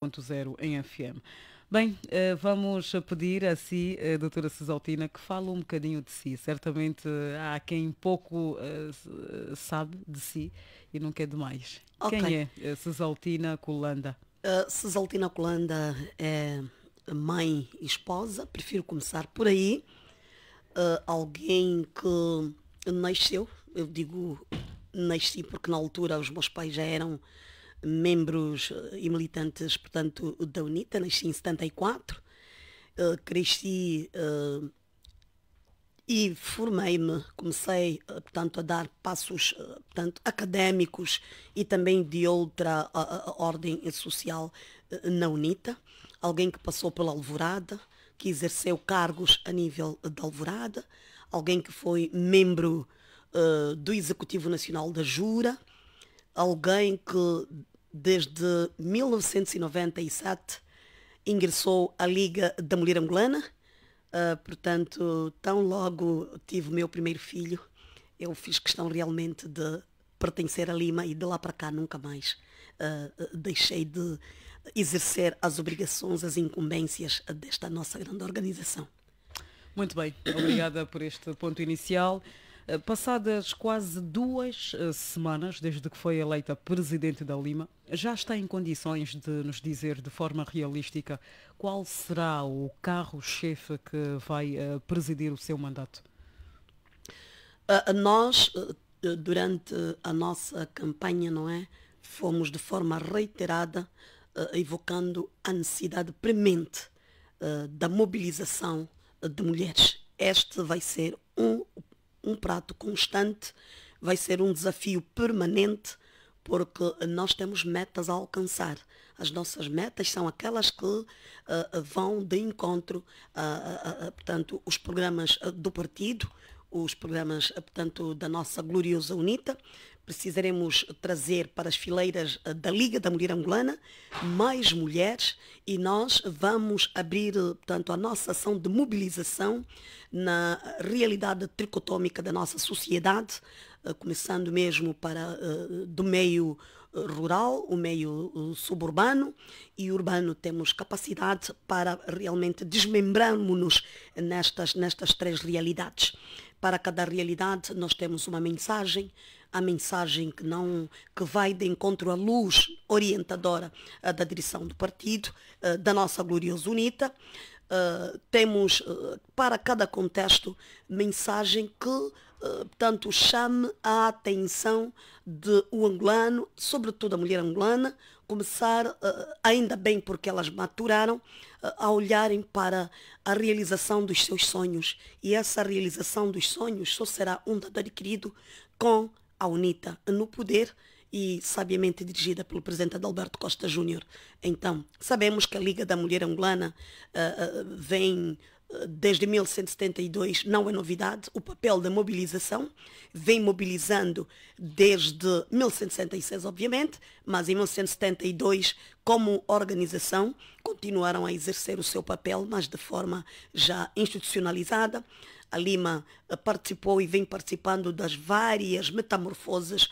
101.0 em FM. Bem, vamos pedir a si, doutora Cesaltina, que fale um bocadinho de si. Certamente há quem pouco sabe de si e não quer demais. Ok. Quem é Cesaltina Colanda? Cesaltina Colanda é mãe e esposa, prefiro começar por aí. Alguém que nasceu, eu digo nasci porque na altura os meus pais já eram membros e militantes, portanto, da UNITA, nasci em 74, cresci e formei-me, comecei, portanto, a dar passos, portanto, académicos e também de outra ordem social na UNITA. Alguém que passou pela Alvorada, que exerceu cargos a nível da Alvorada, alguém que foi membro do Executivo Nacional da Jura, alguém que desde 1997 ingressou à Liga da Mulher Angolana. Portanto, tão logo tive o meu primeiro filho, eu fiz questão realmente de pertencer a Lima e de lá para cá nunca mais deixei de exercer as obrigações, as incumbências desta nossa grande organização. Muito bem, obrigada por este ponto inicial. Passadas quase 2 semanas desde que foi eleita presidente da Lima, já está em condições de nos dizer de forma realística qual será o carro-chefe que vai presidir o seu mandato? Nós, durante a nossa campanha, não é? Fomos de forma reiterada evocando a necessidade premente da mobilização de mulheres. Este vai ser um prato constante, vai ser um desafio permanente, porque nós temos metas a alcançar. As nossas metas são aquelas que vão de encontro portanto, os programas do partido, os programas, portanto, da nossa gloriosa UNITA. Precisaremos trazer para as fileiras da Liga da Mulher Angolana mais mulheres e nós vamos abrir, portanto, a nossa ação de mobilização na realidade tricotômica da nossa sociedade, começando mesmo do meio rural, o meio suburbano e urbano. Temos capacidade para realmente desmembrarmos-nos nestas três realidades. Para cada realidade nós temos uma mensagem, a mensagem que vai de encontro à luz orientadora da direção do partido, da nossa gloriosa UNITA. Temos para cada contexto mensagem que portanto chame a atenção do angolano, sobretudo a mulher angolana, começar, ainda bem porque elas maturaram, a olharem para a realização dos seus sonhos. E essa realização dos sonhos só será um dado adquirido com a UNITA no poder e sabiamente dirigida pelo presidente Adalberto Costa Júnior. Então, sabemos que a Liga da Mulher Angolana vem desde 1172, não é novidade, o papel da mobilização, vem mobilizando desde 1166, obviamente, mas em 1172, como organização, continuaram a exercer o seu papel, mas de forma já institucionalizada. A Lima participou e vem participando das várias metamorfoses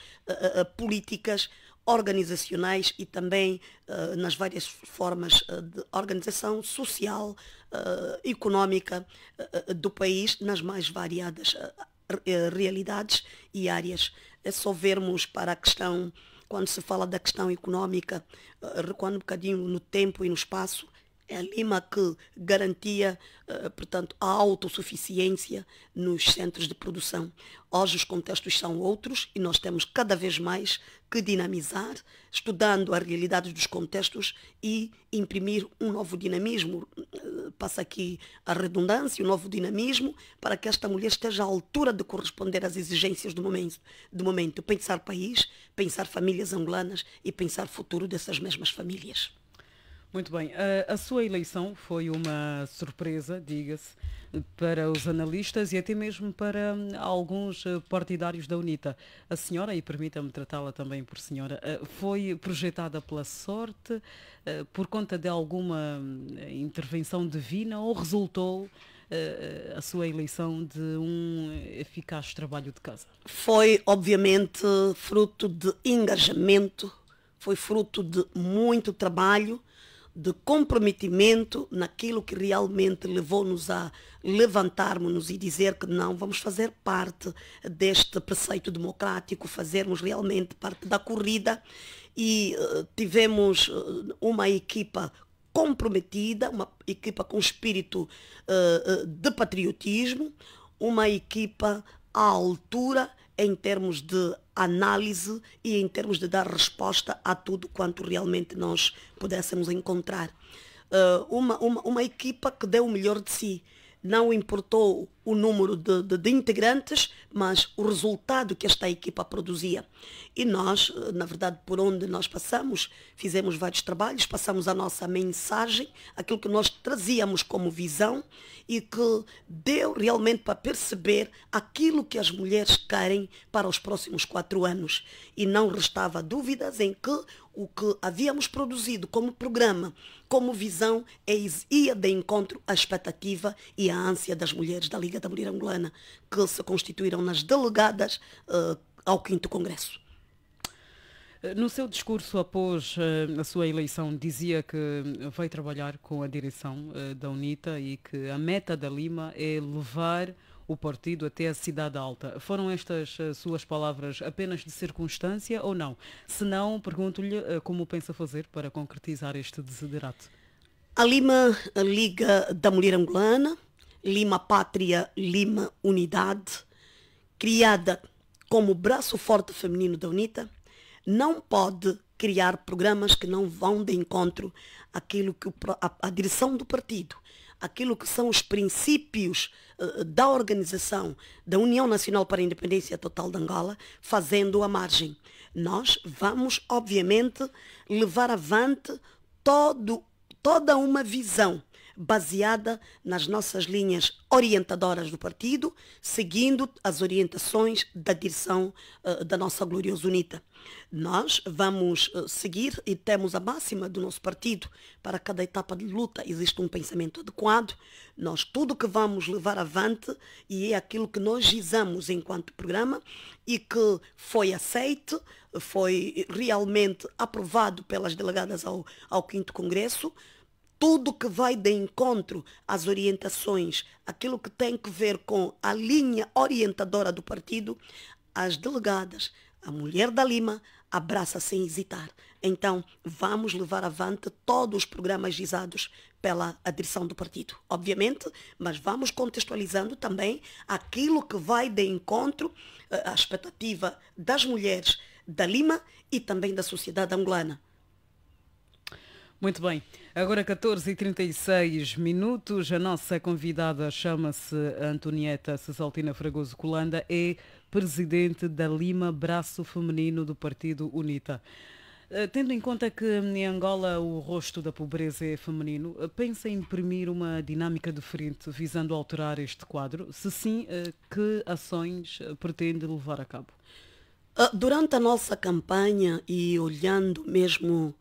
políticas, organizacionais e também nas várias formas de organização social, económica do país, nas mais variadas realidades e áreas. É só vermos para a questão, quando se fala da questão económica, recuando um bocadinho no tempo e no espaço, é a Lima que garantia, portanto, a autossuficiência nos centros de produção. Hoje os contextos são outros e nós temos cada vez mais que dinamizar, estudando a realidade dos contextos e imprimir um novo dinamismo. Passa aqui a redundância, um novo dinamismo, para que esta mulher esteja à altura de corresponder às exigências do momento. Pensar país, pensar famílias angolanas e pensar futuro dessas mesmas famílias. Muito bem. A sua eleição foi uma surpresa, diga-se, para os analistas e até mesmo para alguns partidários da UNITA. A senhora, e permita-me tratá-la também por senhora, foi projetada pela sorte, por conta de alguma intervenção divina ou resultou a sua eleição de um eficaz trabalho de casa? Foi, obviamente, fruto de engajamento, foi fruto de muito trabalho, de comprometimento naquilo que realmente levou-nos a levantarmos-nos e dizer que não, vamos fazer parte deste preceito democrático, fazermos realmente parte da corrida. E tivemos uma equipa comprometida, uma equipa com espírito de patriotismo, uma equipa à altura em termos de análise e em termos de dar resposta a tudo quanto realmente nós pudéssemos encontrar. Uma equipa que deu o melhor de si. Não importou o número de integrantes, mas o resultado que esta equipa produzia. E nós, na verdade, por onde nós passamos, fizemos vários trabalhos, passamos a nossa mensagem, aquilo que nós trazíamos como visão e que deu realmente para perceber aquilo que as mulheres querem para os próximos 4 anos. E não restava dúvidas em que o que havíamos produzido como programa, como visão, ia de encontro à expectativa e à ânsia das mulheres da Liga da Mulher Angolana, que se constituíram nas delegadas ao 5º Congresso. No seu discurso após a sua eleição, dizia que vai trabalhar com a direção da UNITA e que a meta da Lima é levar o partido até a Cidade Alta. Foram estas suas palavras apenas de circunstância ou não? Se não, pergunto-lhe como pensa fazer para concretizar este desiderato. A Lima, a Liga da Mulher Angolana, Lima Pátria, Lima Unidade, criada como braço forte feminino da UNITA, não pode criar programas que não vão de encontro àquilo que a direção do partido, aquilo que são os princípios da organização da União Nacional para a Independência Total de Angola, fazendo a margem. Nós vamos, obviamente, levar avante toda uma visão baseada nas nossas linhas orientadoras do partido, seguindo as orientações da direção da nossa gloriosa UNITA. Nós vamos seguir e temos a máxima do nosso partido. Para cada etapa de luta existe um pensamento adequado. Nós tudo que vamos levar avante e é aquilo que nós gizamos enquanto programa e que foi aceito, foi realmente aprovado pelas delegadas ao 5º Congresso. Tudo que vai de encontro às orientações, aquilo que tem que ver com a linha orientadora do partido, as delegadas, a mulher da Lima, abraça sem hesitar. Então, vamos levar avante todos os programas gizados pela direção do partido, obviamente, mas vamos contextualizando também aquilo que vai de encontro à expectativa das mulheres da Lima e também da sociedade angolana. Muito bem, agora 14h36, a nossa convidada chama-se Antonieta Cesaltina Fragoso Colanda, é presidente da Lima Braço Feminino do Partido UNITA. Tendo em conta que em Angola o rosto da pobreza é feminino, pensa em imprimir uma dinâmica diferente visando alterar este quadro? Se sim, que ações pretende levar a cabo? Durante a nossa campanha e olhando mesmo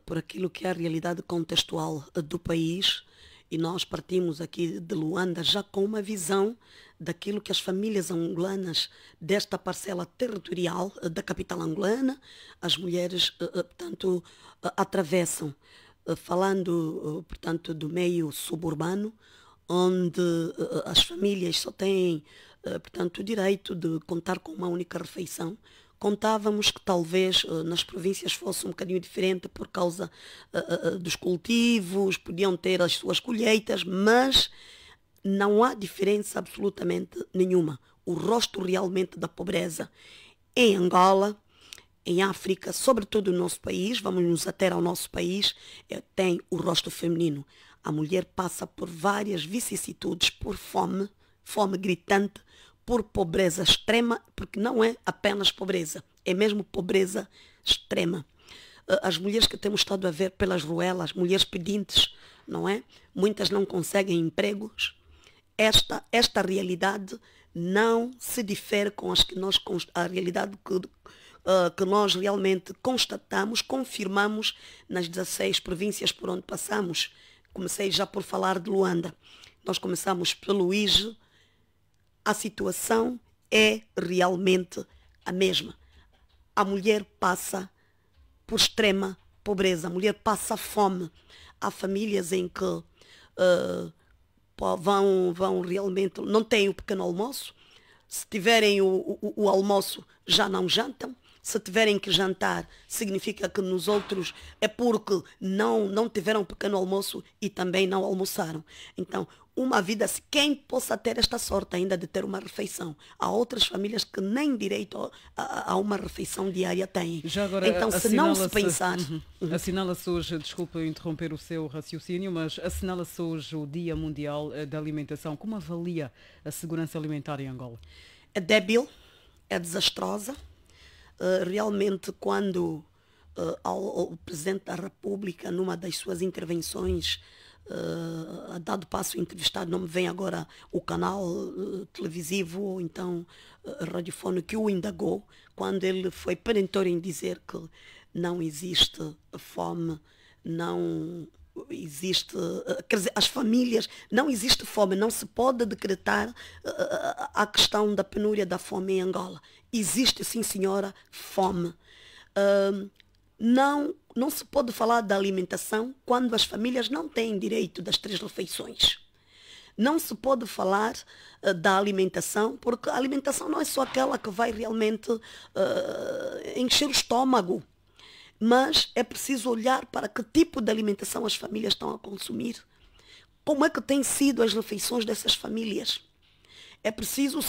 por aquilo que é a realidade contextual do país, e nós partimos aqui de Luanda já com uma visão daquilo que as famílias angolanas desta parcela territorial da capital angolana, as mulheres, portanto, atravessam, falando, portanto, do meio suburbano, onde as famílias só têm, portanto, o direito de contar com uma única refeição. Contávamos que talvez nas províncias fosse um bocadinho diferente por causa dos cultivos, podiam ter as suas colheitas, mas não há diferença absolutamente nenhuma. O rosto realmente da pobreza em Angola, em África, sobretudo no nosso país, vamos nos ater ao nosso país, tem o rosto feminino. A mulher passa por várias vicissitudes, por fome gritante, por pobreza extrema, porque não é apenas pobreza, é mesmo pobreza extrema. As mulheres que temos estado a ver pelas ruelas, mulheres pedintes, não é? Muitas não conseguem empregos. Esta realidade não se difere com a realidade que nós realmente constatamos, confirmamos nas 16 províncias por onde passamos. Comecei já por falar de Luanda. Nós começamos pelo IJE. A situação é realmente a mesma. A mulher passa por extrema pobreza, a mulher passa fome. Há famílias em que vão realmente, não têm o pequeno almoço. Se tiverem o almoço, já não jantam. Se tiverem que jantar, significa que nos outros é porque não tiveram pequeno almoço e também não almoçaram. Então, uma vida, se quem possa ter esta sorte ainda de ter uma refeição, há outras famílias que nem direito a uma refeição diária têm. Já agora, então, se não se pensar... Assinala-se hoje, desculpa eu interromper o seu raciocínio, mas assinala-se hoje o Dia Mundial da Alimentação. Como avalia a segurança alimentar em Angola? É débil, é desastrosa. Realmente, quando o Presidente da República, numa das suas intervenções, a dado passo entrevistado, não me vem agora o canal televisivo ou então radiofónico que o indagou, quando ele foi perentório em dizer que não existe fome, não existe, quer dizer, as famílias, não existe fome, não se pode decretar a questão da penúria da fome em Angola. Existe, sim senhora, fome. Não se pode falar da alimentação quando as famílias não têm direito das 3 refeições. Não se pode falar da alimentação, porque a alimentação não é só aquela que vai realmente encher o estômago. Mas é preciso olhar para que tipo de alimentação as famílias estão a consumir. Como é que têm sido as refeições dessas famílias? É preciso,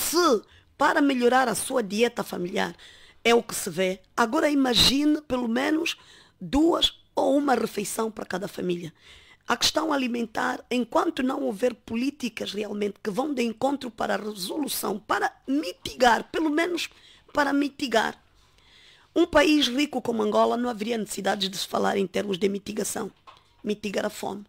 para melhorar a sua dieta familiar, é o que se vê. Agora imagine pelo menos 2 ou 1 refeição para cada família. A questão alimentar, enquanto não houver políticas realmente que vão de encontro para a resolução, para mitigar, pelo menos para mitigar. Um país rico como Angola não haveria necessidade de se falar em termos de mitigação, mitigar a fome.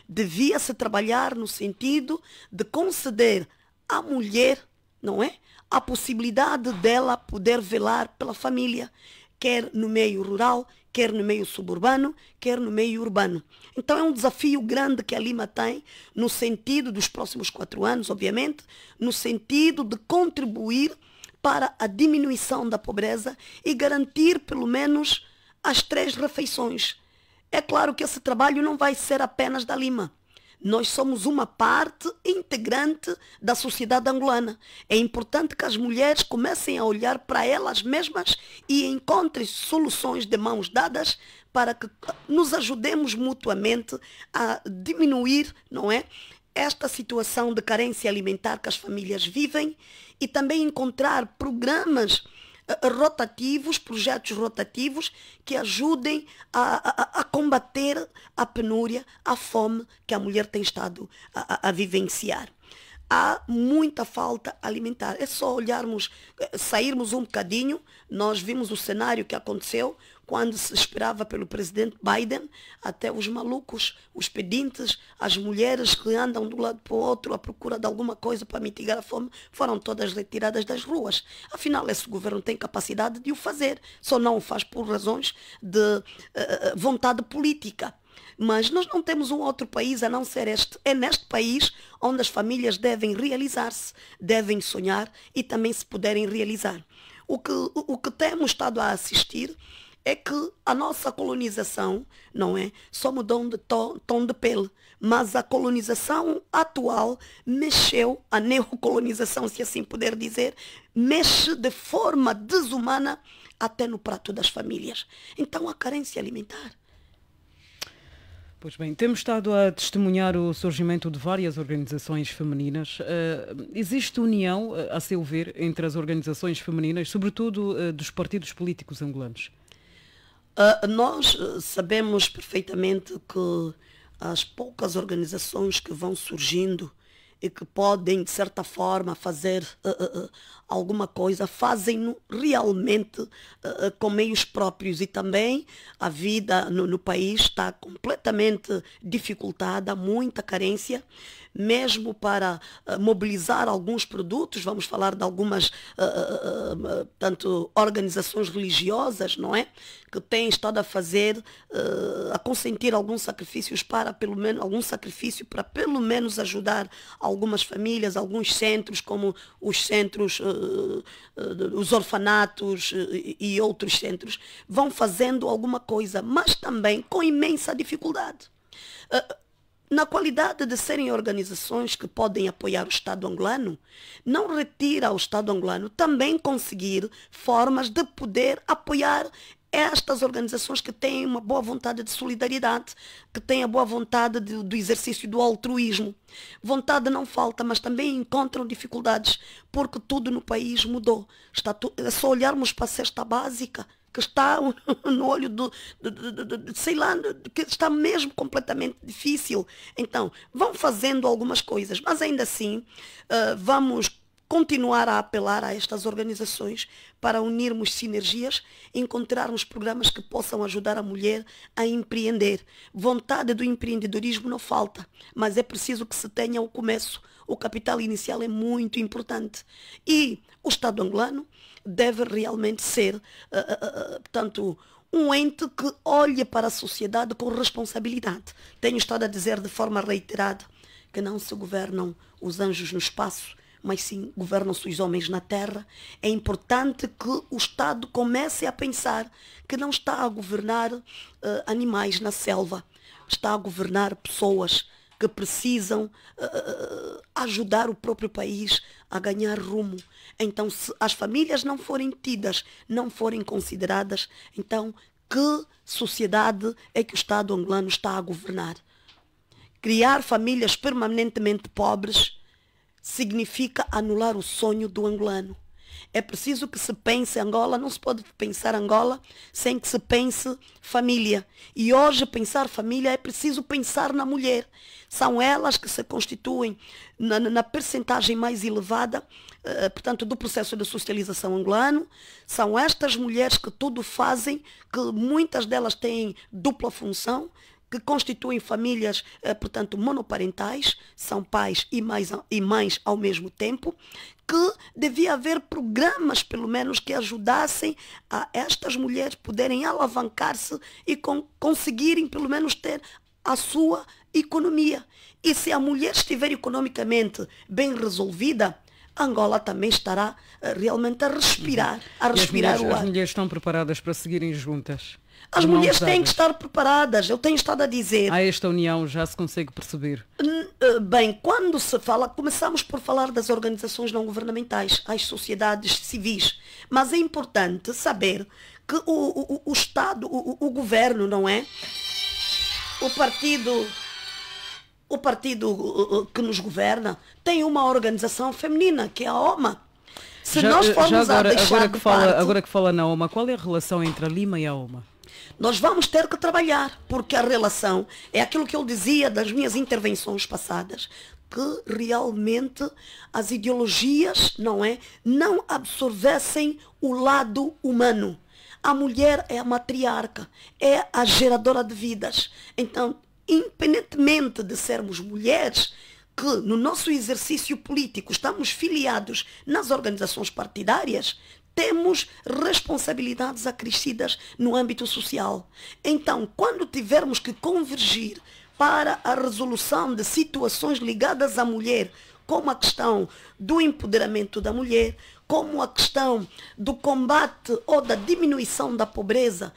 Devia-se trabalhar no sentido de conceder à mulher, não é, a possibilidade dela poder velar pela família, quer no meio rural, quer no meio suburbano, quer no meio urbano. Então é um desafio grande que a Lima tem, no sentido dos próximos 4 anos, obviamente, no sentido de contribuir para a diminuição da pobreza e garantir pelo menos as 3 refeições. É claro que esse trabalho não vai ser apenas da Lima. Nós somos uma parte integrante da sociedade angolana. É importante que as mulheres comecem a olhar para elas mesmas e encontrem soluções de mãos dadas para que nos ajudemos mutuamente a diminuir, não é, esta situação de carência alimentar que as famílias vivem e também encontrar programas rotativos, projetos rotativos que ajudem a combater a penúria, a fome que a mulher tem estado a vivenciar. Há muita falta alimentar. É só olharmos, sairmos um bocadinho, nós vimos o cenário que aconteceu quando se esperava pelo presidente Biden, até os malucos, os pedintes, as mulheres que andam de um lado para o outro à procura de alguma coisa para mitigar a fome, foram todas retiradas das ruas. Afinal, esse governo tem capacidade de o fazer, só não o faz por razões de vontade política. Mas nós não temos um outro país a não ser este. É neste país onde as famílias devem realizar-se, devem sonhar e também se puderem realizar. O que temos estado a assistir é que a nossa colonização, não é, só mudou de tom de pele, mas a colonização atual mexeu, a neocolonização, se assim puder dizer, mexe de forma desumana até no prato das famílias. Então, a carência alimentar. Pois bem, temos estado a testemunhar o surgimento de várias organizações femininas. Existe união, a seu ver, entre as organizações femininas, sobretudo dos partidos políticos angolanos? Nós sabemos perfeitamente que as poucas organizações que vão surgindo e que podem, de certa forma, fazer alguma coisa, fazem-no realmente com meios próprios. E também a vida no país está completamente dificultada, muita carência, mesmo para mobilizar alguns produtos. Vamos falar de algumas tanto organizações religiosas, não é? que têm estado a fazer, a consentir alguns sacrifícios para pelo menos ajudar algumas famílias, alguns centros, como os centros, os orfanatos e outros centros, vão fazendo alguma coisa, mas também com imensa dificuldade. Na qualidade de serem organizações que podem apoiar o Estado angolano, não retira ao Estado angolano também conseguir formas de poder apoiar estas organizações que têm uma boa vontade de solidariedade, que têm a boa vontade do exercício do altruísmo. Vontade não falta, mas também encontram dificuldades, porque tudo no país mudou. É só olharmos para a cesta básica, que está no olho sei lá, que está mesmo completamente difícil. Então, vão fazendo algumas coisas, mas ainda assim, vamos continuar a apelar a estas organizações para unirmos sinergias, encontrarmos programas que possam ajudar a mulher a empreender. Vontade do empreendedorismo não falta, mas é preciso que se tenha o começo. O capital inicial é muito importante. E o Estado angolano deve realmente ser, portanto, um ente que olhe para a sociedade com responsabilidade. Tenho estado a dizer de forma reiterada que não se governam os anjos no espaço, mas sim governam-se os homens na terra. É importante que o Estado comece a pensar que não está a governar animais na selva, está a governar pessoas que precisam ajudar o próprio país a ganhar rumo. Então, se as famílias não forem tidas, não forem consideradas, então que sociedade é que o Estado angolano está a governar? Criar famílias permanentemente pobres significa anular o sonho do angolano. É preciso que se pense Angola, não se pode pensar Angola sem que se pense família. E hoje pensar família é preciso pensar na mulher. São elas que se constituem na percentagem mais elevada, portanto, do processo de socialização angolano. São estas mulheres que tudo fazem, que muitas delas têm dupla função, que constituem famílias, portanto, monoparentais, são pais e mães ao mesmo tempo, que devia haver programas, pelo menos, que ajudassem a estas mulheres poderem alavancar-se e conseguirem, pelo menos, ter a sua economia. E se a mulher estiver economicamente bem resolvida, Angola também estará realmente a respirar o ar. As mulheres estão preparadas para seguirem juntas? As mulheres têm que estar preparadas, eu tenho estado a dizer. Há esta união, já se consegue perceber? Bem, quando se fala, começamos por falar das organizações não governamentais, as sociedades civis, mas é importante saber que o Estado, o governo, não é? O partido que nos governa tem uma organização feminina, que é a OMA. Se nós formos agora que fala na OMA, qual é a relação entre a Lima e a OMA? Nós vamos ter que trabalhar, porque a relação é aquilo que eu dizia das minhas intervenções passadas, que realmente as ideologias, não absorvessem o lado humano. A mulher é a matriarca, é a geradora de vidas. Então, independentemente de sermos mulheres, que no nosso exercício político estamos filiados nas organizações partidárias, temos responsabilidades acrescidas no âmbito social. Então, quando tivermos que convergir para a resolução de situações ligadas à mulher, como a questão do empoderamento da mulher, como a questão do combate ou da diminuição da pobreza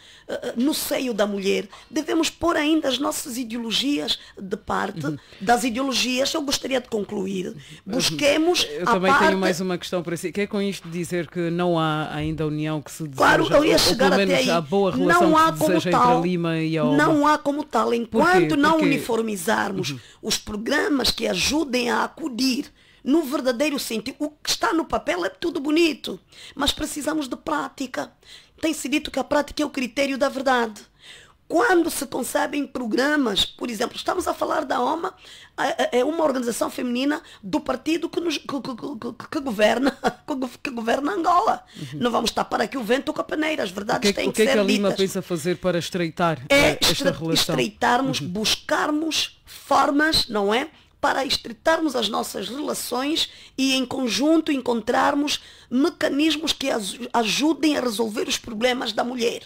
no seio da mulher, devemos pôr ainda as nossas ideologias de parte. Das ideologias, eu gostaria de concluir. Busquemos eu também tenho mais uma questão para si. Quer com isto dizer que não há ainda união que se deseja? Claro, eu ia chegar até aí. A boa relação que se deseja entre a Lima e a OMA? Não há como tal. Enquanto não uniformizarmos os programas que ajudem a acudir no verdadeiro sentido, o que está no papel é tudo bonito, mas precisamos de prática. Tem-se dito que a prática é o critério da verdade. Quando se concebem programas, por exemplo, estamos a falar da OMA, é uma organização feminina do partido que governa Angola. Não vamos tapar aqui o vento com a peneira, as verdades têm que ser ditas. O que é que a Lima pensa fazer para estreitar esta relação? Estreitarmos, buscarmos formas, não é? Para estreitarmos as nossas relações e em conjunto encontrarmos mecanismos que ajudem a resolver os problemas da mulher.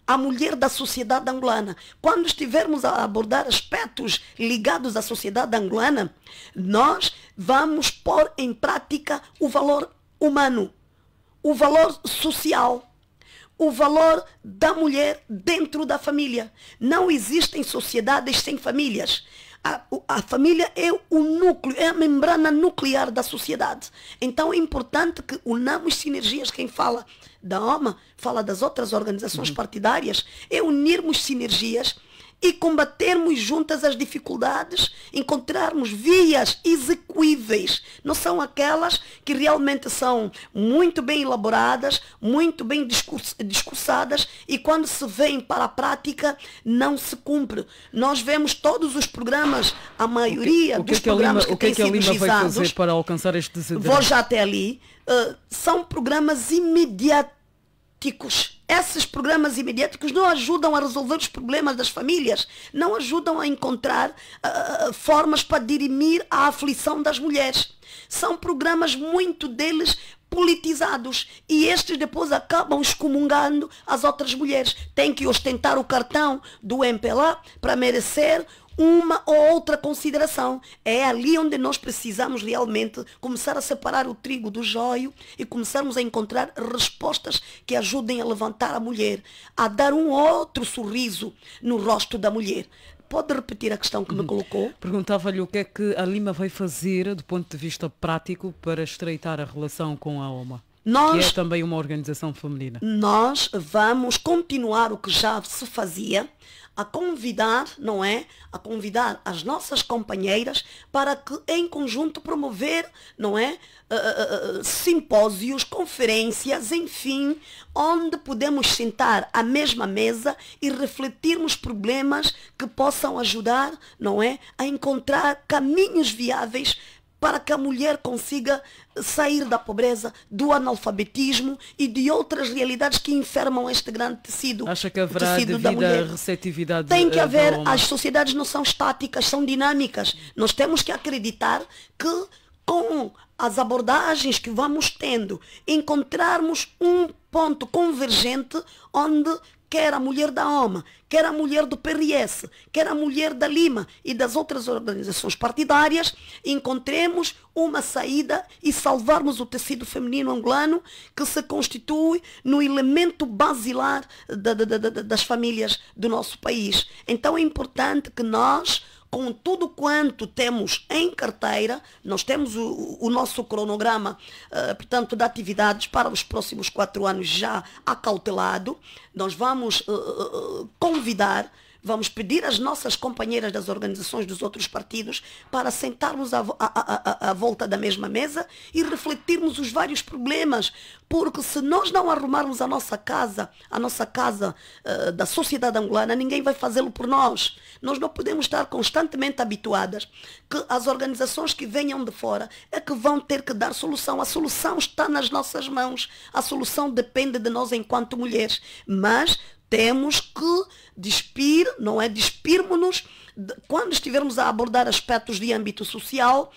a mulher da sociedade angolana. Quando estivermos a abordar aspectos ligados à sociedade angolana, nós vamos pôr em prática o valor humano, o valor social, o valor da mulher dentro da família. Não existem sociedades sem famílias. A família é o núcleo, é a membrana nuclear da sociedade. Então é importante que unamos sinergias. Quem fala da OMA, fala das outras organizações partidárias, é unirmos sinergias e combatermos juntas as dificuldades, encontrarmos vias execuíveis. Não são aquelas que realmente são muito bem elaboradas, muito bem discursadas e quando se vêm para a prática não se cumpre. Nós vemos todos os programas, a maioria dos programas que têm sido gizados. O que é que a Lima vai fazer para alcançar este desejo? Vou já até ali. São programas imediatos. Esses programas imediáticos não ajudam a resolver os problemas das famílias, não ajudam a encontrar formas para dirimir a aflição das mulheres. São programas, muito deles, politizados e estes depois acabam excomungando as outras mulheres. Tem que ostentar o cartão do MPLA para merecer uma ou outra consideração. É ali onde nós precisamos realmente começar a separar o trigo do joio e começarmos a encontrar respostas que ajudem a levantar a mulher, a dar um outro sorriso no rosto da mulher. Pode repetir a questão que me colocou? Perguntava-lhe o que é que a Lima vai fazer do ponto de vista prático para estreitar a relação com a OMA, que é também uma organização feminina. Nós vamos continuar o que já se fazia, a convidar, não é? A convidar as nossas companheiras para que em conjunto promover, não é? Simpósios, conferências, enfim, onde podemos sentar à mesma mesa e refletirmos problemas que possam ajudar, não é? A encontrar caminhos viáveis para que a mulher consiga sair da pobreza, do analfabetismo e de outras realidades que enfermam este grande tecido. Acha que haverá devida receptividade? Tem que haver. As sociedades não são estáticas, são dinâmicas. Nós temos que acreditar que com as abordagens que vamos tendo, encontrarmos um ponto convergente onde quer a mulher da OMA, quer a mulher do PRS, quer a mulher da Lima e das outras organizações partidárias, encontremos uma saída e salvarmos o tecido feminino angolano que se constitui no elemento basilar das famílias do nosso país. Então é importante que nós, com tudo quanto temos em carteira, nós temos o nosso cronograma, portanto, de atividades para os próximos 4 anos já acautelado. Nós vamos convidar, vamos pedir às nossas companheiras das organizações dos outros partidos para sentarmos à volta da mesma mesa e refletirmos os vários problemas, porque se nós não arrumarmos a nossa casa da sociedade angolana, ninguém vai fazê-lo por nós. Nós não podemos estar constantemente habituadas que as organizações que venham de fora é que vão ter que dar solução. A solução está nas nossas mãos. A solução depende de nós enquanto mulheres. Mas temos que despirmos-nos quando estivermos a abordar aspectos de âmbito social,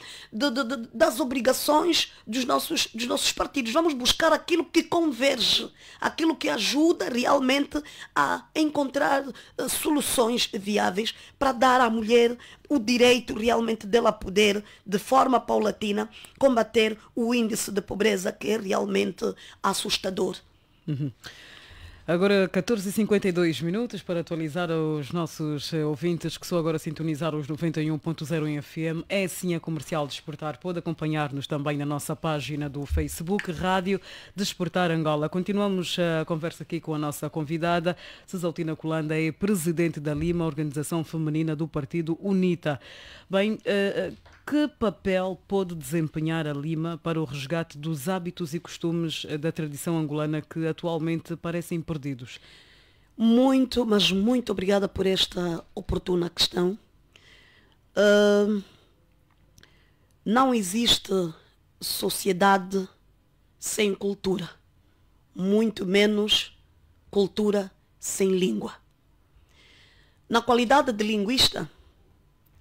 das obrigações dos nossos partidos. Vamos buscar aquilo que converge, aquilo que ajuda realmente a encontrar soluções viáveis para dar à mulher o direito realmente dela poder, de forma paulatina, combater o índice de pobreza que é realmente assustador. Agora 14h52 para atualizar os nossos ouvintes que só agora sintonizaram os 91.0 em FM. É sim a Comercial Desportar. Pode acompanhar-nos também na nossa página do Facebook, Rádio Desportar Angola. Continuamos a conversa aqui com a nossa convidada. Cesaltina Colanda é presidente da Lima, organização feminina do partido UNITA. Bem, que papel pode desempenhar a Lima para o resgate dos hábitos e costumes da tradição angolana que atualmente parecem perdidos? Muito, mas muito obrigada por esta oportuna questão. Não existe sociedade sem cultura, muito menos cultura sem língua. Na qualidade de linguista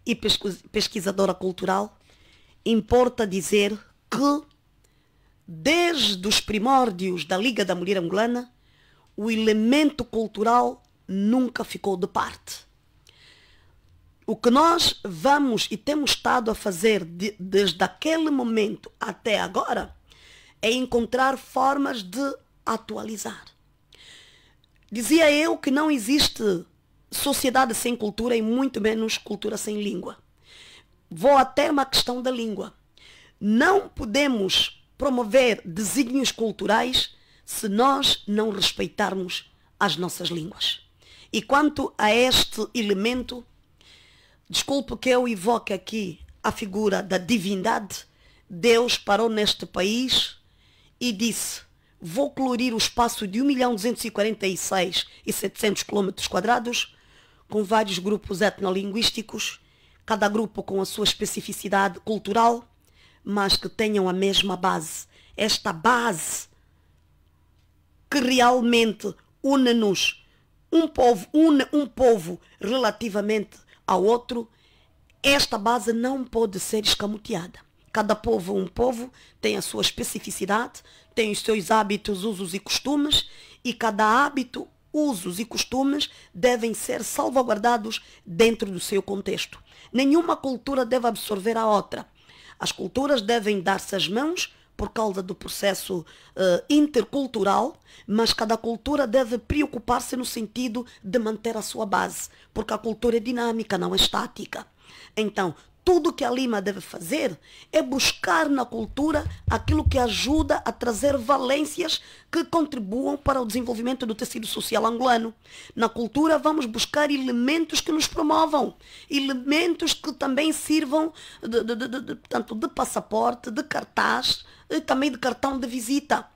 e pesquisadora cultural, importa dizer que, desde os primórdios da Liga da Mulher Angolana, o elemento cultural nunca ficou de parte. O que nós vamos e temos estado a fazer desde aquele momento até agora é encontrar formas de atualizar. Dizia eu que não existe sociedade sem cultura e muito menos cultura sem língua. Vou até uma questão da língua. Não podemos promover desígnios culturais se nós não respeitarmos as nossas línguas. E quanto a este elemento, desculpe que eu evoque aqui a figura da divindade. Deus parou neste país e disse: vou colorir o espaço de 1.246.700 km² com vários grupos etnolinguísticos, cada grupo com a sua especificidade cultural, mas que tenham a mesma base. Esta base que realmente une-nos, une um povo relativamente ao outro, esta base não pode ser escamoteada. Cada povo, um povo, tem a sua especificidade, tem os seus hábitos, usos e costumes, e cada hábito, usos e costumes devem ser salvaguardados dentro do seu contexto. Nenhuma cultura deve absorver a outra. As culturas devem dar-se as mãos por causa do processo intercultural, mas cada cultura deve preocupar-se no sentido de manter a sua base, porque a cultura é dinâmica, não é estática. Então, tudo que a Lima deve fazer é buscar na cultura aquilo que ajuda a trazer valências que contribuam para o desenvolvimento do tecido social angolano. Na cultura vamos buscar elementos que nos promovam, elementos que também sirvam tanto de passaporte, de cartaz e também de cartão de visita.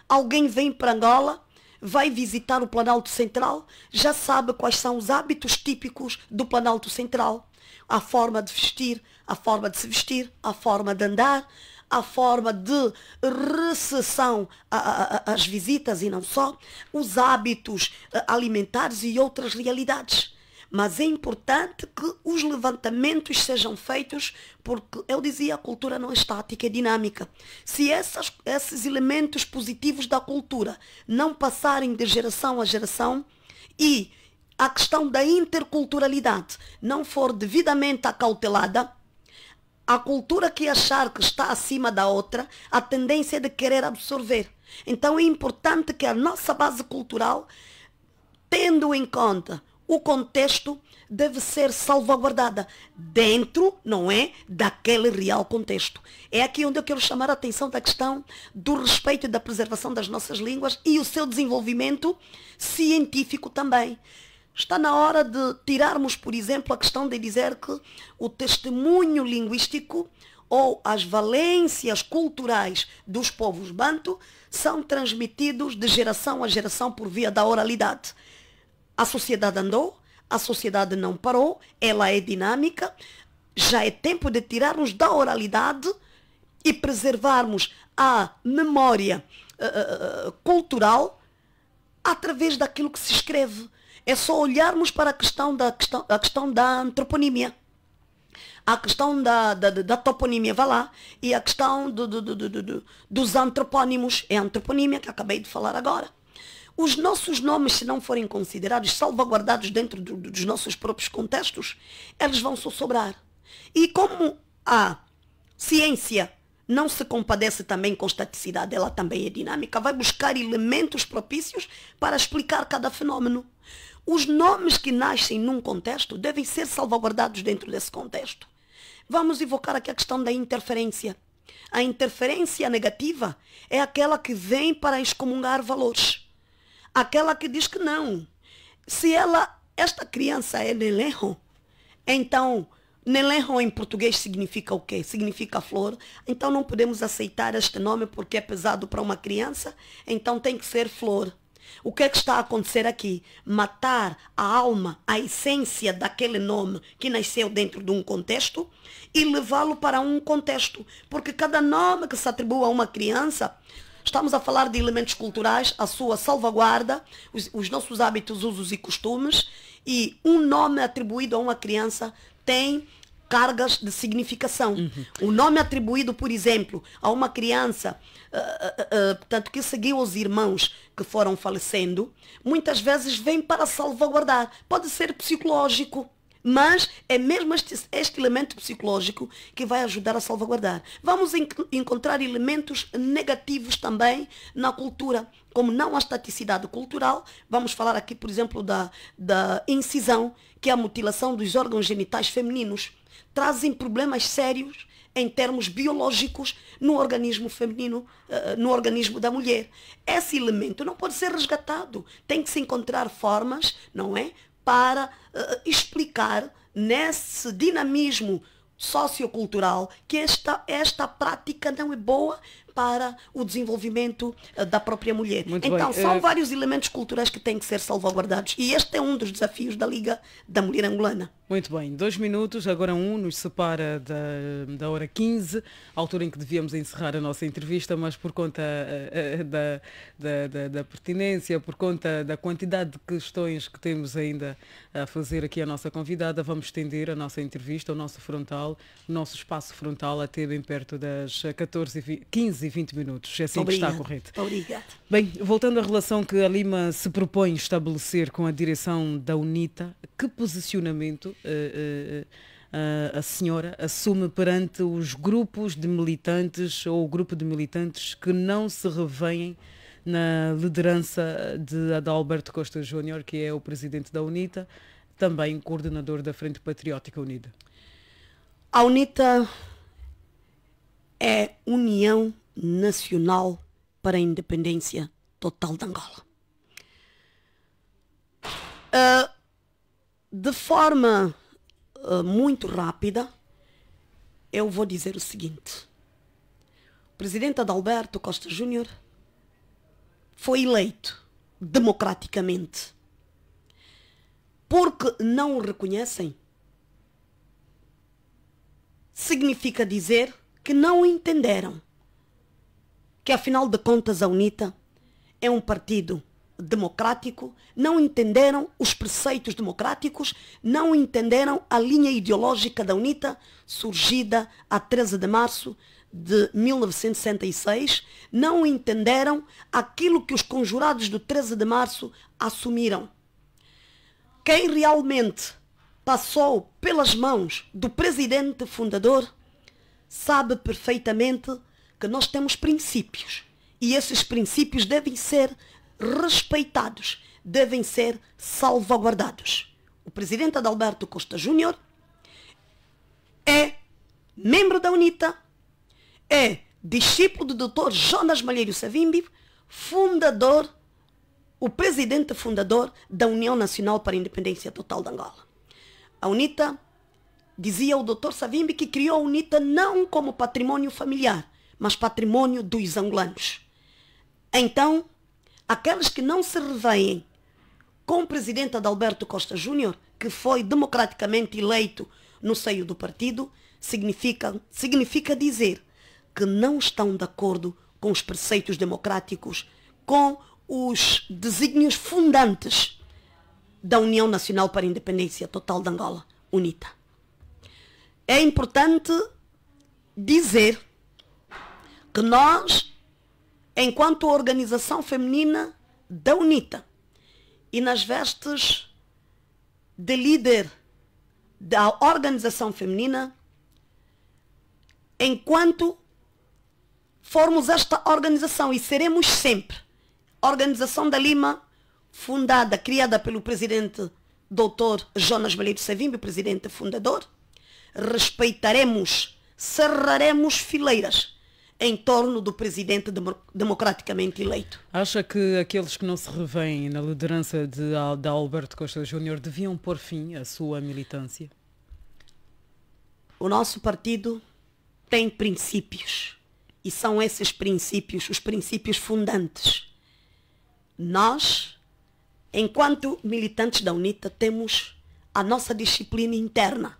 Alguém vem para Angola, vai visitar o Planalto Central, já sabe quais são os hábitos típicos do Planalto Central. A forma de vestir, a forma de se vestir, a forma de andar, a forma de recepção às visitas e não só, os hábitos alimentares e outras realidades. Mas é importante que os levantamentos sejam feitos, porque eu dizia, a cultura não é estática, é dinâmica. Se esses elementos positivos da cultura não passarem de geração a geração e a questão da interculturalidade não for devidamente acautelada, a cultura que achar que está acima da outra, a tendência é de querer absorver. Então é importante que a nossa base cultural, tendo em conta o contexto, deve ser salvaguardada dentro, não é, daquele real contexto. É aqui onde eu quero chamar a atenção da questão do respeito e da preservação das nossas línguas e o seu desenvolvimento científico também. Está na hora de tirarmos, por exemplo, a questão de dizer que o testemunho linguístico ou as valências culturais dos povos banto são transmitidos de geração a geração por via da oralidade. A sociedade andou, a sociedade não parou, ela é dinâmica, já é tempo de tirarmos da oralidade e preservarmos a memória cultural através daquilo que se escreve. É só olharmos para a questão da antroponímia, a questão da toponímia, vá lá, e a questão dos antropónimos, é a antroponímia que acabei de falar agora. Os nossos nomes, se não forem considerados, salvaguardados dentro dos nossos próprios contextos, eles vão só sobrar. E como a ciência não se compadece também com estaticidade, ela também é dinâmica, vai buscar elementos propícios para explicar cada fenómeno. Os nomes que nascem num contexto devem ser salvaguardados dentro desse contexto. Vamos evocar aqui a questão da interferência. A interferência negativa é aquela que vem para excomungar valores. Aquela que diz que não. Se esta criança é Nelenho, então Nelenho em português significa o quê? Significa flor. Então não podemos aceitar este nome porque é pesado para uma criança, então tem que ser flor. O que é que está a acontecer aqui? Matar a alma, a essência daquele nome que nasceu dentro de um contexto e levá-lo para um contexto. Porque cada nome que se atribua a uma criança, estamos a falar de elementos culturais, a sua salvaguarda, os nossos hábitos, usos e costumes, e um nome atribuído a uma criança tem cargas de significação. O nome atribuído, por exemplo, a uma criança portanto, que seguiu os irmãos que foram falecendo, muitas vezes vem para salvaguardar. Pode ser psicológico, mas é mesmo este elemento psicológico que vai ajudar a salvaguardar. Vamos encontrar elementos negativos também na cultura, como não a estaticidade cultural. Vamos falar aqui, por exemplo, da incisão, que é a mutilação dos órgãos genitais femininos. Trazem problemas sérios em termos biológicos no organismo feminino, no organismo da mulher. Esse elemento não pode ser resgatado. Tem que se encontrar formas, não é? Para explicar nesse dinamismo sociocultural que esta prática não é boa para o desenvolvimento da própria mulher. Muito então, bem. são vários elementos culturais que têm que ser salvaguardados. E este é um dos desafios da Liga da Mulher Angolana. Muito bem, 2 minutos, agora nos separa da hora 15, altura em que devíamos encerrar a nossa entrevista, mas por conta da pertinência, por conta da quantidade de questões que temos ainda a fazer aqui à nossa convidada, vamos estender a nossa entrevista, o nosso frontal, o nosso espaço frontal até bem perto das 15 e 20 minutos, é assim que está correto. Obrigada. Bem, voltando à relação que a Lima se propõe estabelecer com a direção da UNITA, que posicionamento a senhora assume perante os grupos de militantes ou o grupo de militantes que não se revêem na liderança de Adalberto Costa Júnior, que é o presidente da UNITA, também coordenador da Frente Patriótica Unida? A UNITA é União Nacional para a Independência Total de Angola. De forma muito rápida, eu vou dizer o seguinte. O presidente Adalberto Costa Júnior foi eleito democraticamente. Porque não o reconhecem, significa dizer que não o entenderam. Que afinal de contas a UNITA é um partido democrático, não entenderam os preceitos democráticos, não entenderam a linha ideológica da UNITA, surgida a 13 de março de 1966, não entenderam aquilo que os conjurados do 13 de março assumiram. Quem realmente passou pelas mãos do presidente fundador sabe perfeitamente que nós temos princípios e esses princípios devem ser respeitados, devem ser salvaguardados. O presidente Adalberto Costa Júnior é membro da UNITA, é discípulo do Dr. Jonas Malheiro Savimbi, fundador, o presidente fundador da União Nacional para a Independência Total de Angola. A UNITA, dizia o Dr. Savimbi, que criou a UNITA não como patrimônio familiar, mas patrimônio dos angolanos. Então, aqueles que não se revêem com o presidente Adalberto Costa Júnior, que foi democraticamente eleito no seio do partido, significa dizer que não estão de acordo com os preceitos democráticos, com os desígnios fundantes da União Nacional para a Independência Total de Angola, UNITA. É importante dizer que nós, enquanto organização feminina da UNITA e nas vestes de líder da organização feminina, enquanto formos esta organização e seremos sempre a Organização da Lima, fundada, criada pelo presidente Dr. Jonas Malheiro Savimbi, presidente fundador, respeitaremos, cerraremos fileiras em torno do presidente democraticamente eleito. Acha que aqueles que não se revêem na liderança de Adalberto Costa Júnior deviam pôr fim à sua militância? O nosso partido tem princípios e são esses princípios, os princípios fundantes. Nós, enquanto militantes da UNITA, temos a nossa disciplina interna.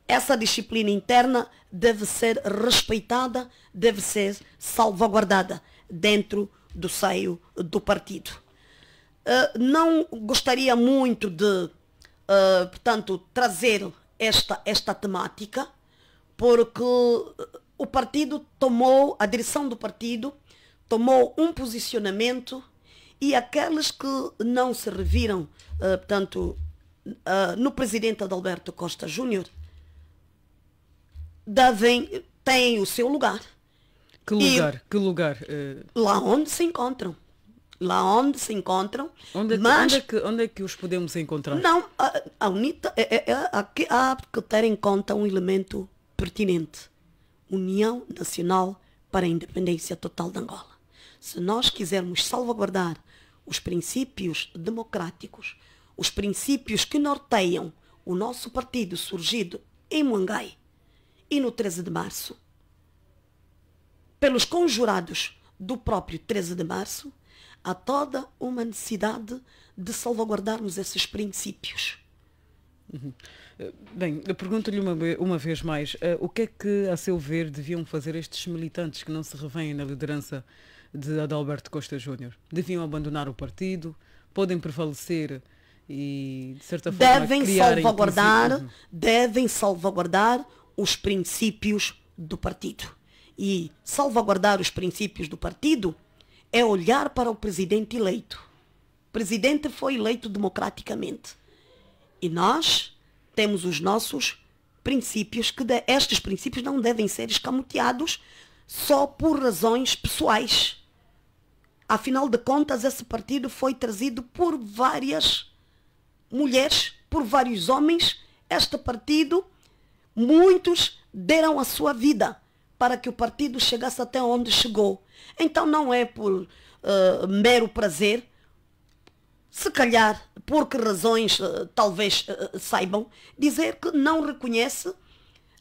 Essa disciplina interna deve ser respeitada, deve ser salvaguardada dentro do seio do partido. Não gostaria muito de, portanto, trazer esta temática, porque o partido tomou, a direção do partido tomou um posicionamento e aqueles que não se reviram, portanto, no presidente Adalberto Costa Júnior, têm o seu lugar. Que lugar? Que lugar? Lá onde se encontram. Lá onde se encontram. Onde é que os podemos encontrar? Não, a UNITA há que ter em conta um elemento pertinente. União Nacional para a Independência Total de Angola. Se nós quisermos salvaguardar os princípios democráticos, os princípios que norteiam o nosso partido surgido em Moangai e no 13 de março, pelos conjurados do próprio 13 de março, há toda uma necessidade de salvaguardarmos esses princípios. Bem, eu pergunto-lhe uma vez mais, o que é que, a seu ver, deviam fazer estes militantes que não se revêem na liderança de Adalberto Costa Júnior? Deviam abandonar o partido? Podem prevalecer e, de certa forma, devem salvaguardar os princípios do partido. E salvaguardar os princípios do partido é olhar para o presidente eleito. O presidente foi eleito democraticamente. E nós temos os nossos princípios, estes princípios não devem ser escamoteados só por razões pessoais. Afinal de contas, esse partido foi trazido por várias mulheres, por vários homens. Este partido, muitos deram a sua vida para que o partido chegasse até onde chegou. Então não é por mero prazer, se calhar por que razões talvez saibam, dizer que não reconhece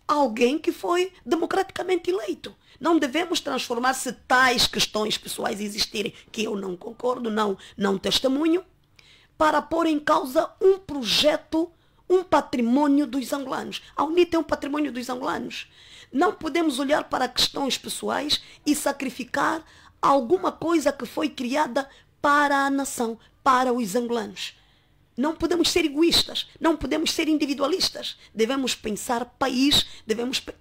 alguém que foi democraticamente eleito. Não devemos transformar, se tais questões pessoais existirem, que eu não concordo, não testemunho, para pôr em causa um projeto, um patrimônio dos angolanos. A UNITA é um patrimônio dos angolanos. Não podemos olhar para questões pessoais e sacrificar alguma coisa que foi criada para a nação, para os angolanos. Não podemos ser egoístas, não podemos ser individualistas. Devemos pensar país,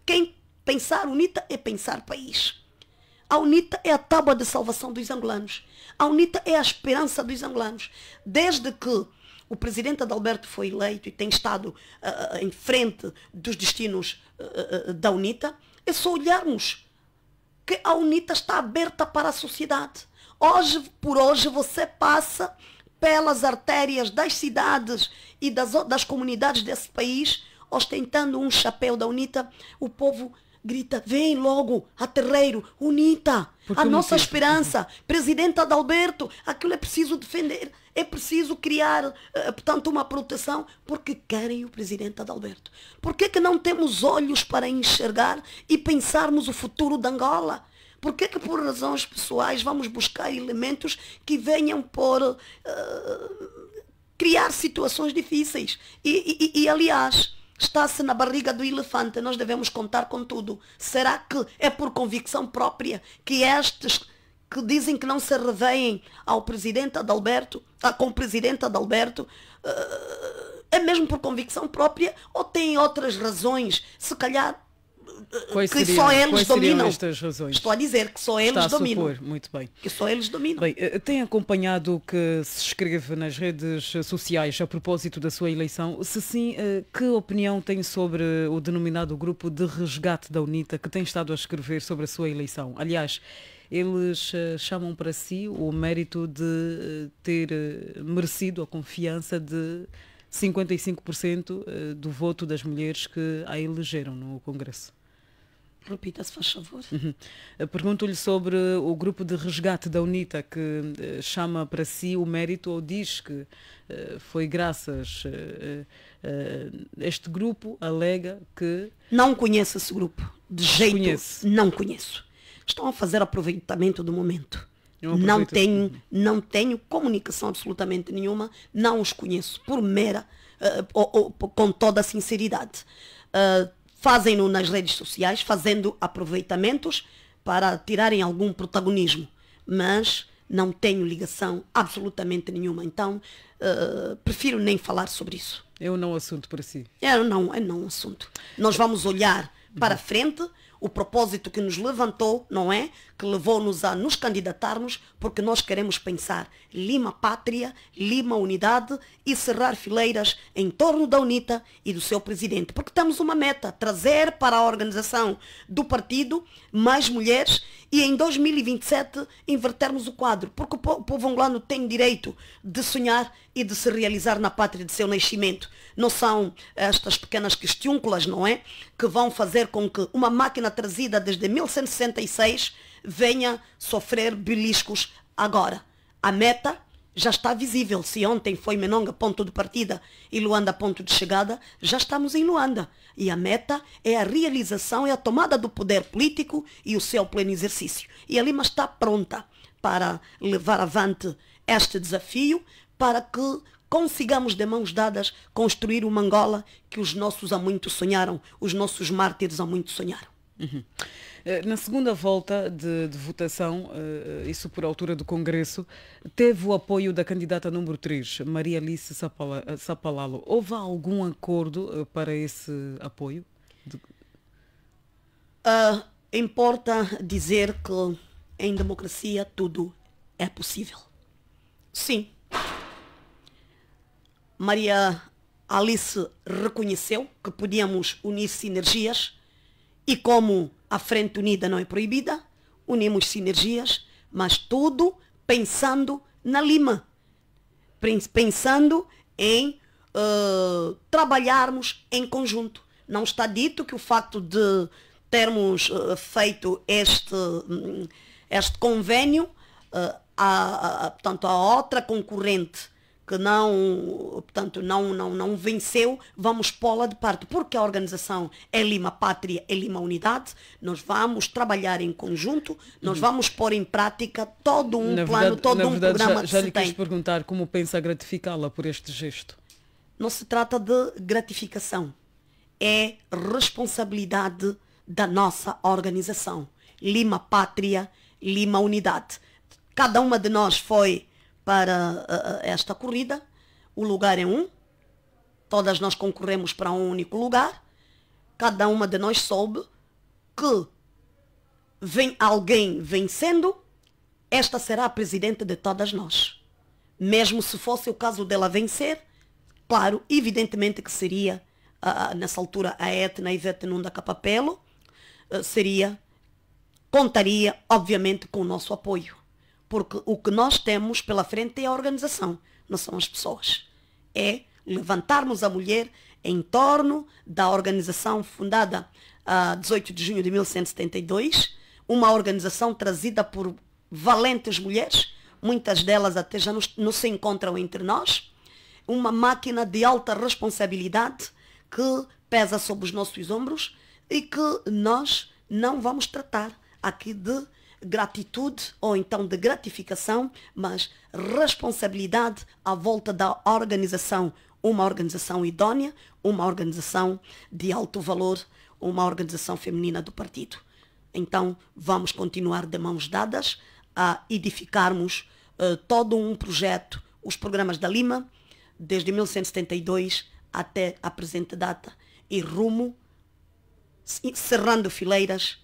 quem pensar UNITA é pensar país. A UNITA é a tábua de salvação dos angolanos. A UNITA é a esperança dos angolanos. Desde que o presidente Adalberto foi eleito e tem estado em frente dos destinos da UNITA, é só olharmos que a UNITA está aberta para a sociedade. Hoje por hoje você passa pelas artérias das cidades e das comunidades desse país, ostentando um chapéu da UNITA, o povo grita, vem logo, aterreiro, UNITA, a nossa esperança, presidente Adalberto, aquilo é preciso defender, é preciso criar, portanto, uma proteção, porque querem o presidente Adalberto. Por que não temos olhos para enxergar e pensarmos o futuro de Angola? Por que por razões pessoais vamos buscar elementos que venham por criar situações difíceis? E aliás, está-se na barriga do elefante, nós devemos contar com tudo. Será que é por convicção própria que estes que dizem que não se revêem ao presidente Adalberto, com o presidente Adalberto, é mesmo por convicção própria ou têm outras razões, se calhar, que só eles dominam? Estas razões? Estou a dizer que só eles dominam. Muito bem. Que só eles dominam. Bem, tem acompanhado o que se escreve nas redes sociais a propósito da sua eleição? Se sim, que opinião tem sobre o denominado grupo de resgate da UNITA que tem estado a escrever sobre a sua eleição? Aliás, eles chamam para si o mérito de ter merecido a confiança de 55% do voto das mulheres que a elegeram no Congresso. Repita, se faz favor. Pergunto-lhe sobre o grupo de resgate da UNITA que chama para si o mérito ou diz que foi graças este grupo alega que... Não conheço esse grupo, de jeito não conheço. Estão a fazer aproveitamento do momento. Não tenho comunicação absolutamente nenhuma, não os conheço por mera, com toda a sinceridade. Fazem-no nas redes sociais, fazendo aproveitamentos para tirarem algum protagonismo, mas não tenho ligação absolutamente nenhuma. Então, prefiro nem falar sobre isso. É um não assunto para si. É não assunto. Nós vamos olhar para frente, o propósito que nos levantou, não é? Que levou-nos a nos candidatarmos, porque nós queremos pensar Lima Pátria, Lima Unidade e cerrar fileiras em torno da UNITA e do seu presidente. Porque temos uma meta, trazer para a organização do partido mais mulheres e em 2027 invertermos o quadro. Porque o povo angolano tem direito de sonhar e de se realizar na pátria de seu nascimento. Não são estas pequenas questiúnculas, não é? Que vão fazer com que uma máquina trazida desde 1166 venha sofrer beliscos agora. A meta já está visível. Se ontem foi Menonga ponto de partida e Luanda ponto de chegada, já estamos em Luanda. E a meta é a realização e a tomada do poder político e o seu pleno exercício. E a Lima está pronta para levar avante este desafio, para que consigamos de mãos dadas construir uma Angola que os nossos há muito sonharam, os nossos mártires há muito sonharam. Na segunda volta de votação, isso por altura do Congresso, teve o apoio da candidata número 3, Maria Alice Sapalalo. Houve algum acordo para esse apoio? Importa dizer que em democracia tudo é possível. Sim. Maria Alice reconheceu que podíamos unir sinergias e como a Frente Unida não é proibida, unimos sinergias, mas tudo pensando na Lima, pensando em trabalharmos em conjunto. Não está dito que o facto de termos feito este convênio, portanto, a outra concorrente que não venceu, vamos pô-la de parte, porque a organização é Lima Pátria, é Lima Unidade, nós vamos trabalhar em conjunto, nós vamos pôr em prática todo um plano, todo um programa já lhe quis perguntar como pensa gratificá-la por este gesto. Não se trata de gratificação, é responsabilidade da nossa organização, Lima Pátria, Lima Unidade. Cada uma de nós foi para esta corrida, o lugar é um, todas nós concorremos para um único lugar, cada uma de nós soube que vem alguém vencendo, esta será a presidente de todas nós. Mesmo se fosse o caso dela vencer, claro, evidentemente que seria, nessa altura, a Etna Ivete Nunda Capapelo, contaria, obviamente, com o nosso apoio. Porque o que nós temos pela frente é a organização, não são as pessoas. É levantarmos a mulher em torno da organização fundada a 18 de junho de 1172, uma organização trazida por valentes mulheres, muitas delas até já não se encontram entre nós, uma máquina de alta responsabilidade que pesa sobre os nossos ombros e que nós não vamos tratar aqui de gratitude ou então de gratificação, mas responsabilidade à volta da organização, uma organização idónea, uma organização de alto valor, uma organização feminina do partido. Então vamos continuar de mãos dadas a edificarmos todo um projeto, os programas da Lima, desde 1972 até a presente data, e rumo, cerrando fileiras,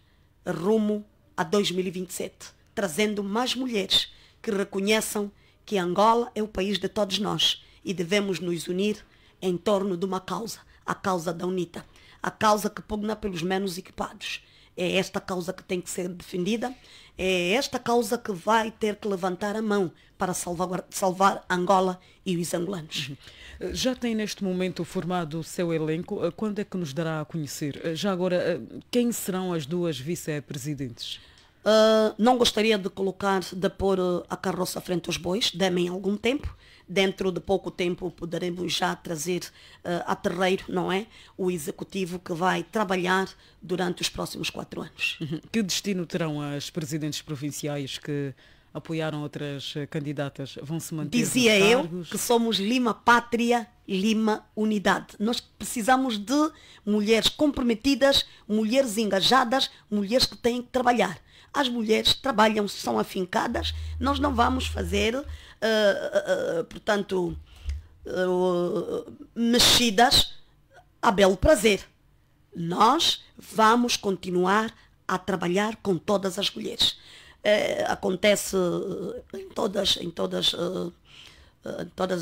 rumo a 2027, trazendo mais mulheres que reconheçam que Angola é o país de todos nós e devemos nos unir em torno de uma causa, a causa da UNITA, a causa que pugna pelos menos equipados. É esta causa que tem que ser defendida, é esta causa que vai ter que levantar a mão para salvar Angola e os angolanos. Já tem neste momento formado o seu elenco, quando é que nos dará a conhecer? Já agora, quem serão as duas vice-presidentes? Não gostaria de pôr a carroça à frente aos bois, dê-me algum tempo. Dentro de pouco tempo poderemos já trazer a terreiro, não é? O executivo que vai trabalhar durante os próximos 4 anos. Que destino terão as presidentes provinciais que apoiaram outras candidatas? Vão se manter? Dizia eu que somos Lima Pátria, Lima Unidade. Nós precisamos de mulheres comprometidas, mulheres engajadas, mulheres que têm que trabalhar. As mulheres trabalham, são afincadas, nós não vamos fazer, portanto, mexidas a belo prazer. Nós vamos continuar a trabalhar com todas as mulheres. Acontece em todas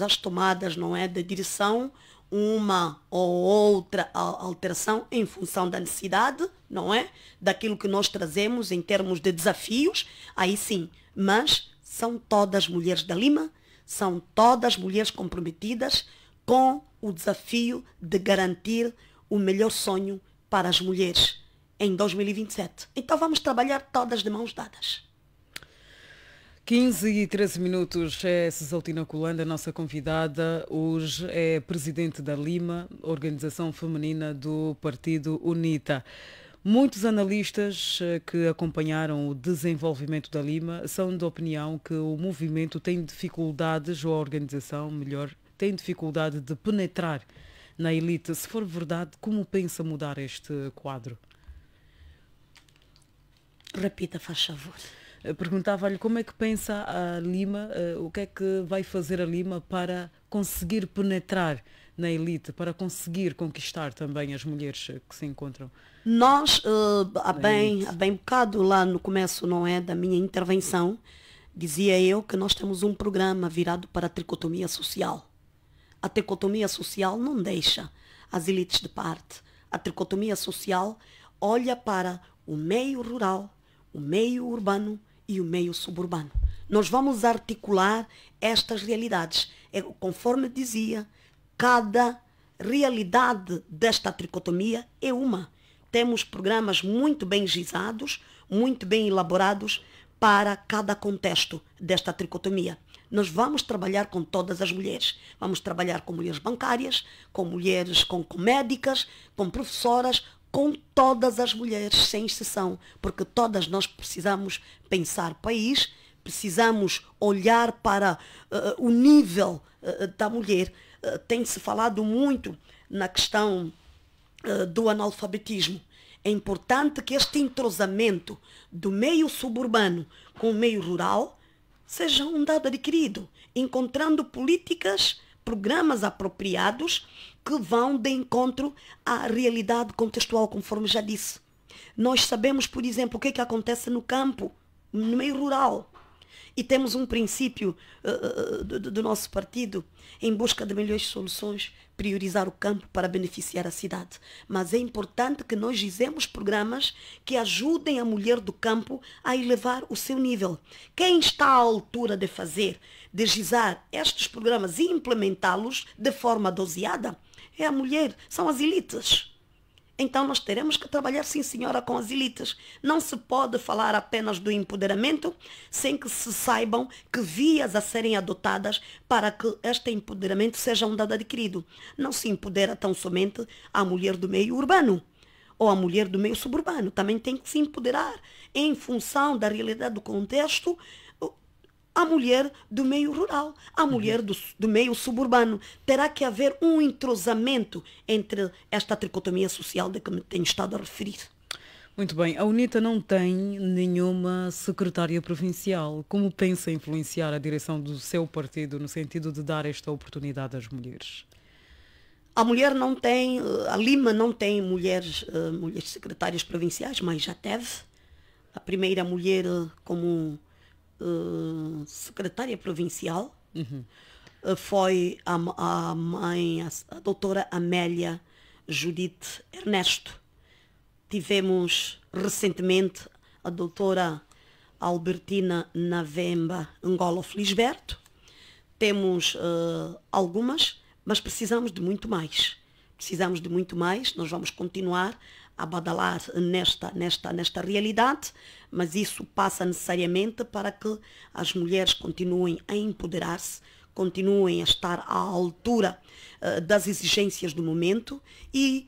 as tomadas, não é, de direção, uma ou outra alteração em função da necessidade, não é, daquilo que nós trazemos em termos de desafios, aí sim, mas são todas mulheres da Lima, são todas mulheres comprometidas com o desafio de garantir o melhor sonho para as mulheres em 2027. Então vamos trabalhar todas de mãos dadas. 15 e 13 minutos, é Cesaltina Colanda, a nossa convidada. Hoje é presidente da Lima, organização feminina do Partido UNITA. Muitos analistas que acompanharam o desenvolvimento da Lima são de opinião que o movimento tem dificuldades, ou a organização, melhor, tem dificuldade de penetrar na elite. Se for verdade, como pensa mudar este quadro? Repita, faz favor. Perguntava-lhe como é que pensa a Lima, o que é que vai fazer a Lima para conseguir penetrar na elite, para conseguir conquistar também as mulheres que se encontram. Nós, há bem bocado lá no começo, não é, da minha intervenção, dizia eu que nós temos um programa virado para a tricotomia social. A tricotomia social não deixa as elites de parte. A tricotomia social olha para o meio rural, o meio urbano e o meio suburbano. Nós vamos articular estas realidades. Conforme dizia, cada realidade desta tricotomia é uma. Temos programas muito bem gizados, muito bem elaborados para cada contexto desta tricotomia. Nós vamos trabalhar com todas as mulheres. Vamos trabalhar com mulheres bancárias, com mulheres com médicas, com professoras, com todas as mulheres, sem exceção, porque todas nós precisamos pensar país, precisamos olhar para o nível da mulher. Tem-se falado muito na questão do analfabetismo. É importante que este entrosamento do meio suburbano com o meio rural seja um dado adquirido, encontrando políticas, programas apropriados que vão de encontro à realidade contextual, conforme já disse. Nós sabemos, por exemplo, o que é que acontece no campo, no meio rural. E temos um princípio do nosso partido, em busca de melhores soluções, priorizar o campo para beneficiar a cidade. Mas é importante que nós gizemos programas que ajudem a mulher do campo a elevar o seu nível. Quem está à altura de fazer, de gizar estes programas e implementá-los de forma doseada, é a mulher, são as elites. Então nós teremos que trabalhar, sim senhora, com as elites. Não se pode falar apenas do empoderamento sem que se saibam que vias a serem adotadas para que este empoderamento seja um dado adquirido. Não se empodera tão somente a mulher do meio urbano ou a mulher do meio suburbano. Também tem que se empoderar em função da realidade do contexto a mulher do meio rural, a mulher do meio suburbano. Terá que haver um entrosamento entre esta tricotomia social de que me tenho estado a referir. Muito bem. A UNITA não tem nenhuma secretária provincial. Como pensa influenciar a direção do seu partido no sentido de dar esta oportunidade às mulheres? A mulher não tem, a Lima não tem mulheres secretárias provinciais, mas já teve. A primeira mulher como secretária provincial foi a mãe, a doutora Amélia Judite Ernesto. Tivemos recentemente a doutora Albertina Navemba Angola Felisberto. Temos algumas, mas precisamos de muito mais. Precisamos de muito mais. Nós vamos continuar a badalar nesta realidade, mas isso passa necessariamente para que as mulheres continuem a empoderar-se, continuem a estar à altura das exigências do momento e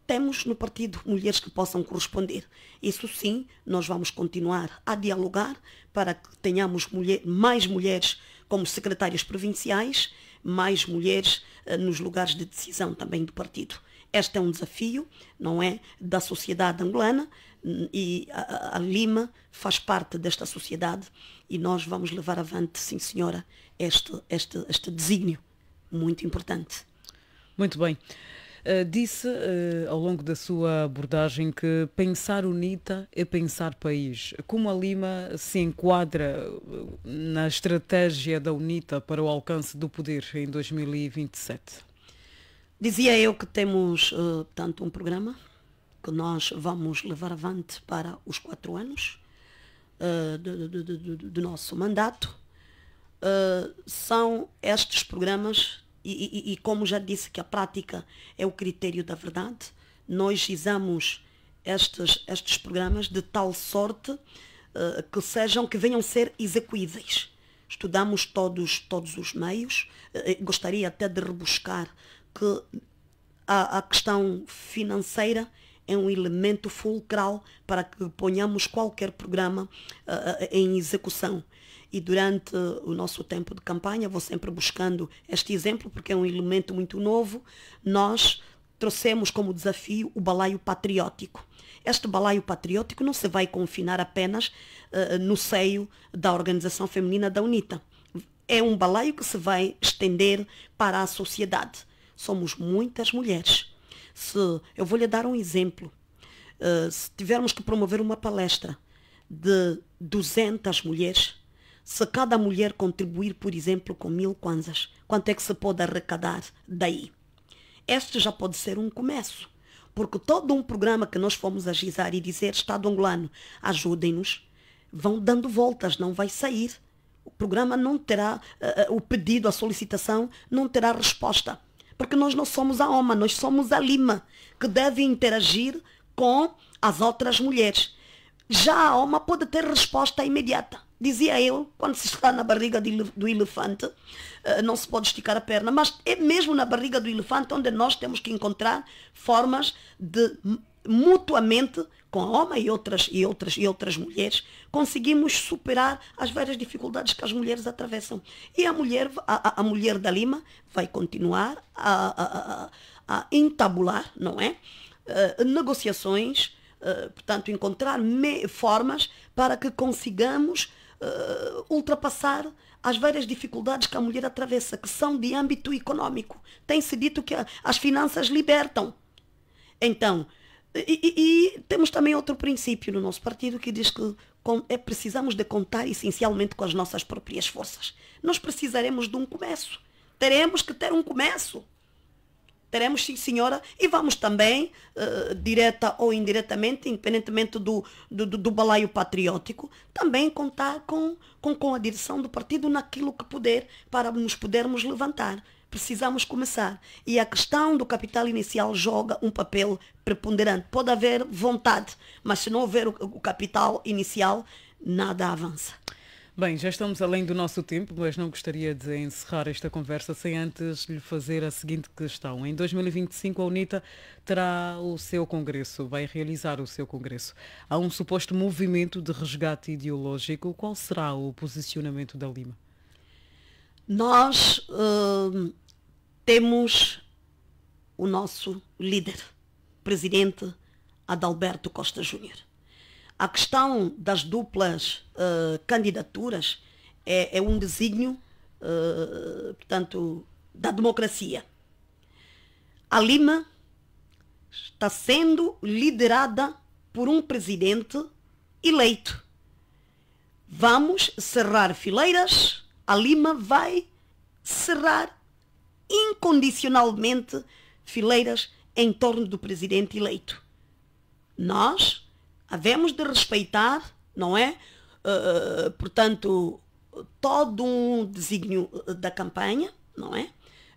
temos no partido mulheres que possam corresponder. Isso sim, nós vamos continuar a dialogar para que tenhamos mais mulheres como secretárias provinciais, mais mulheres nos lugares de decisão também do partido. Este é um desafio, não é, da sociedade angolana e a Lima faz parte desta sociedade e nós vamos levar avante, sim senhora, este desígnio. muito importante. Muito bem. Disse ao longo da sua abordagem que pensar UNITA é pensar país. Como a Lima se enquadra na estratégia da UNITA para o alcance do poder em 2027? Dizia eu que temos, portanto, um programa que nós vamos levar avante para os 4 anos do nosso mandato. São estes programas. E como já disse que a prática é o critério da verdade, nós gizamos estes programas de tal sorte que venham ser execuíveis. Estudamos todos os meios. Gostaria até de rebuscar que a questão financeira é um elemento fulcral para que ponhamos qualquer programa em execução. E durante o nosso tempo de campanha, vou sempre buscando este exemplo, porque é um elemento muito novo, nós trouxemos como desafio o balaio patriótico. Este balaio patriótico não se vai confinar apenas no seio da organização feminina da UNITA. É um balaio que se vai estender para a sociedade. Somos muitas mulheres. Eu vou lhe dar um exemplo. Se tivermos que promover uma palestra de 200 mulheres, se cada mulher contribuir, por exemplo, com 1000 kwanzas, quanto é que se pode arrecadar daí? Este já pode ser um começo, porque todo um programa que nós fomos agizar e dizer, Estado angolano, ajudem-nos, vão dando voltas, não vai sair. O programa não terá, o pedido, a solicitação, não terá resposta, porque nós não somos a OMA, nós somos a Lima, que deve interagir com as outras mulheres. Já a OMA pode ter resposta imediata. Dizia eu, quando se está na barriga do elefante, não se pode esticar a perna, mas é mesmo na barriga do elefante onde nós temos que encontrar formas de, mutuamente, com a OMA e outras mulheres, conseguimos superar as várias dificuldades que as mulheres atravessam. E a mulher da Lima vai continuar a entabular, não é? Negociações, portanto, encontrar formas para que consigamos ultrapassar as várias dificuldades que a mulher atravessa, que são de âmbito econômico. Tem-se dito que as finanças libertam. Então, e temos também outro princípio no nosso partido que diz que precisamos de contar essencialmente com as nossas próprias forças. Nós precisaremos de um começo. Teremos que ter um começo. Teremos, sim, senhora, e vamos também, direta ou indiretamente, independentemente do balaio patriótico, também contar com a direção do partido naquilo que puder, para nos podermos levantar. Precisamos começar. E a questão do capital inicial joga um papel preponderante. Pode haver vontade, mas se não houver o capital inicial, nada avança. Bem, já estamos além do nosso tempo, mas não gostaria de encerrar esta conversa sem antes lhe fazer a seguinte questão. Em 2025 a UNITA terá o seu congresso, vai realizar o seu congresso. Há um suposto movimento de resgate ideológico. Qual será o posicionamento da Lima? Nós temos o nosso líder, presidente Adalberto Costa Júnior. A questão das duplas candidaturas é um desígnio, portanto, da democracia. A Lima está sendo liderada por um presidente eleito. Vamos cerrar fileiras, a Lima vai cerrar incondicionalmente fileiras em torno do presidente eleito. Nós havemos de respeitar, não é? Portanto, todo um desígnio da campanha, não é?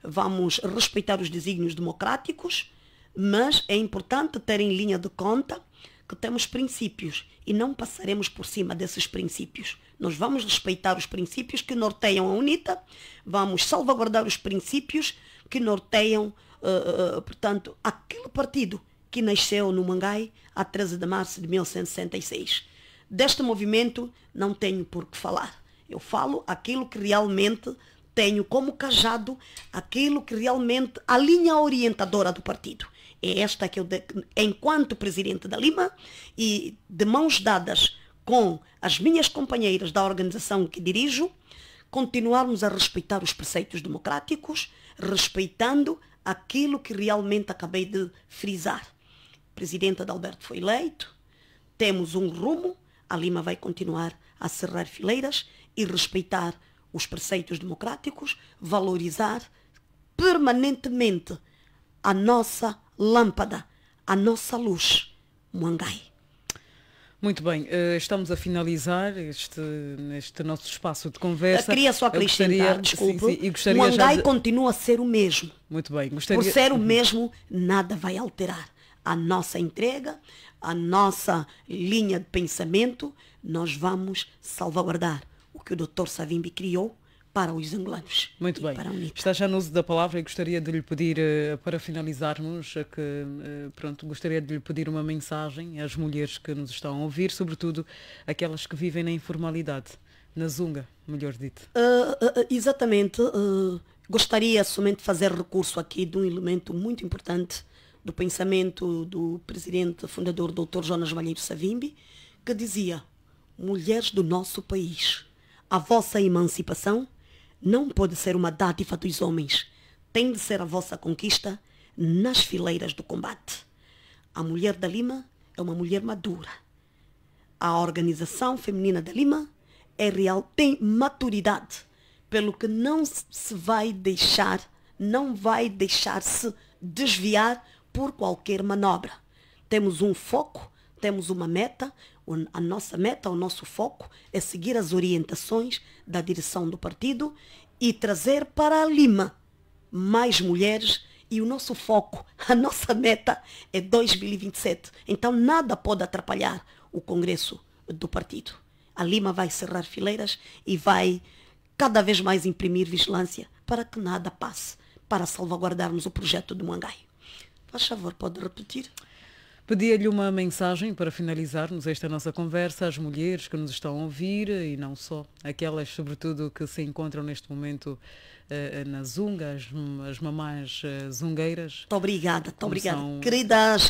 Vamos respeitar os desígnios democráticos, mas é importante ter em linha de conta que temos princípios e não passaremos por cima desses princípios. Nós vamos respeitar os princípios que norteiam a UNITA, vamos salvaguardar os princípios que norteiam, portanto, aquele partido que nasceu no Mangai a 13 de março de 1966. Deste movimento não tenho por que falar. Eu falo aquilo que realmente tenho como cajado, aquilo que realmente a linha orientadora do partido. É esta que eu, enquanto presidente da Lima, e de mãos dadas com as minhas companheiras da organização que dirijo, continuarmos a respeitar os preceitos democráticos, respeitando aquilo que realmente acabei de frisar. O presidente Adalberto foi eleito, temos um rumo, a Lima vai continuar a cerrar fileiras e respeitar os preceitos democráticos, valorizar permanentemente a nossa lâmpada, a nossa luz, Muangai. Muito bem, estamos a finalizar este nosso espaço de conversa. Eu queria só acrescentar, desculpe, Muangai continua a ser o mesmo. Muito bem. Por ser o mesmo, nada vai alterar. A nossa entrega, a nossa linha de pensamento, nós vamos salvaguardar o que o Dr. Savimbi criou para os angolanos. Muito bem. Está já no uso da palavra e gostaria de lhe pedir, para finalizarmos, gostaria de lhe pedir uma mensagem às mulheres que nos estão a ouvir, sobretudo aquelas que vivem na informalidade, na Zunga, melhor dito. Exatamente. Gostaria somente de fazer recurso aqui de um elemento muito importante do pensamento do presidente fundador Dr. Jonas Malheiro Savimbi, que dizia: mulheres do nosso país, a vossa emancipação não pode ser uma dádiva dos homens, tem de ser a vossa conquista nas fileiras do combate. A mulher da Lima é uma mulher madura. A organização feminina da Lima é real, tem maturidade, pelo que não vai deixar-se desviar por qualquer manobra. Temos um foco, temos uma meta. A nossa meta, o nosso foco é seguir as orientações da direção do partido e trazer para a Lima mais mulheres, e o nosso foco, a nossa meta é 2027. Então nada pode atrapalhar o congresso do partido. A Lima vai cerrar fileiras e vai cada vez mais imprimir vigilância para que nada passe, para salvaguardarmos o projeto do Muangai. Faz favor, pode repetir? Pedia-lhe uma mensagem para finalizarmos esta nossa conversa às mulheres que nos estão a ouvir, e não só, aquelas sobretudo que se encontram neste momento na Zunga, as mamães zungueiras. Muito obrigada. São...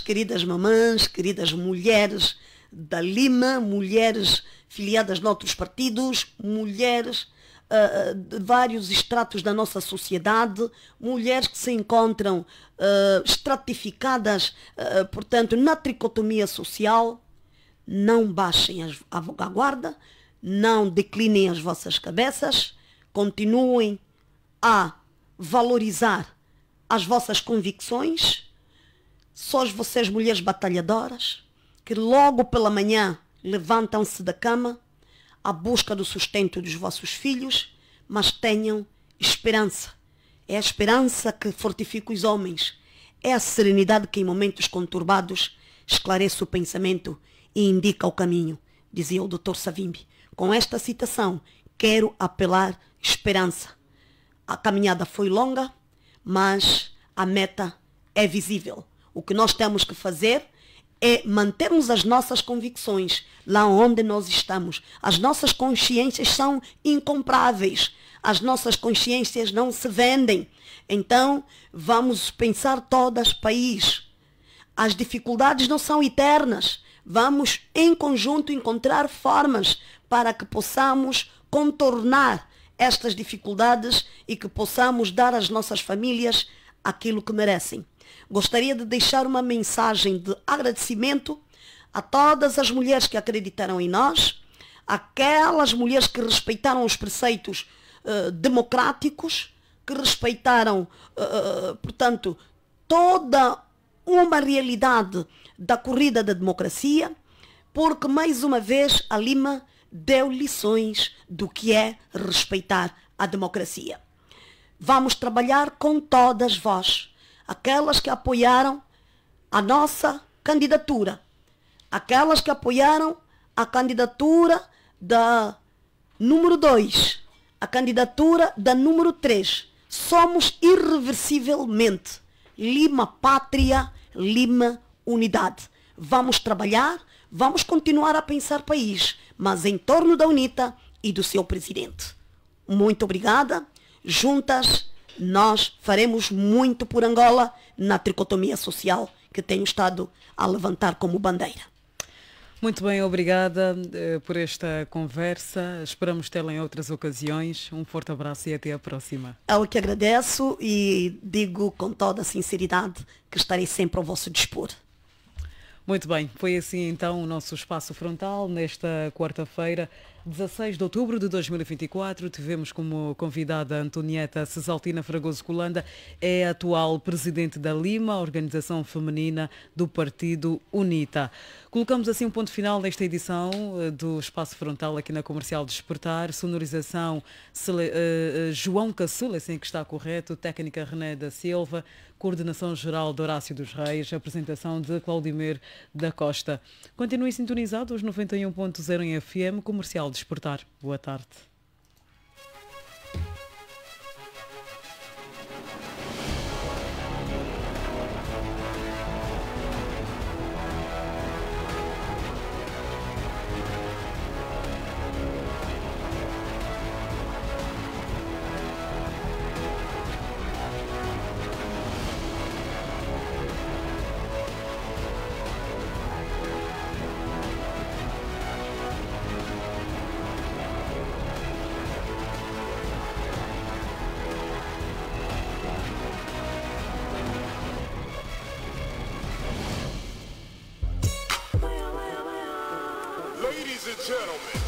Queridas mamãs, queridas mulheres da Lima, mulheres filiadas noutros partidos, mulheres de vários estratos da nossa sociedade, mulheres que se encontram estratificadas, portanto, na tricotomia social. Não baixem a guarda, não declinem as vossas cabeças, continuem a valorizar as vossas convicções. Sois vocês mulheres batalhadoras, que logo pela manhã levantam-se da cama à busca do sustento dos vossos filhos, mas tenham esperança. É a esperança que fortifica os homens. É a serenidade que em momentos conturbados esclarece o pensamento e indica o caminho, dizia o Dr. Savimbi. Com esta citação, quero apelar esperança. A caminhada foi longa, mas a meta é visível. O que nós temos que fazer é mantermos as nossas convicções lá onde nós estamos. As nossas consciências são incomparáveis. As nossas consciências não se vendem. Então, vamos pensar todas país. As dificuldades não são eternas. Vamos, em conjunto, encontrar formas para que possamos contornar estas dificuldades e que possamos dar às nossas famílias aquilo que merecem. Gostaria de deixar uma mensagem de agradecimento a todas as mulheres que acreditaram em nós, aquelas mulheres que respeitaram os preceitos democráticos, que respeitaram, portanto, toda uma realidade da corrida da democracia, porque, mais uma vez, a Lima deu lições do que é respeitar a democracia. Vamos trabalhar com todas vós, aquelas que apoiaram a nossa candidatura, aquelas que apoiaram a candidatura da número 2, a candidatura da número 3. Somos irreversivelmente Lima Pátria, Lima Unidade. Vamos trabalhar, vamos continuar a pensar país, mas em torno da UNITA e do seu presidente. Muito obrigada. Juntas, nós faremos muito por Angola na tricotomia social que tenho estado a levantar como bandeira. Muito bem, obrigada por esta conversa. Esperamos tê-la em outras ocasiões. Um forte abraço e até a próxima. Eu que agradeço e digo com toda a sinceridade que estarei sempre ao vosso dispor. Muito bem, foi assim então o nosso espaço frontal nesta quarta-feira, 16 de outubro de 2024. Tivemos como convidada Antonieta Cesaltina Fragoso Colanda, é a atual presidente da Lima, organização feminina do Partido UNITA. Colocamos assim um ponto final nesta edição do Espaço Frontal aqui na Comercial Despertar. Sonorização João Caçula, assim que está correto, técnica René da Silva, coordenação geral de Horácio dos Reis, apresentação de Claudimir da Costa. Continue sintonizado aos 91.0 em FM, Comercial Despertar. Boa tarde. Ladies and gentlemen.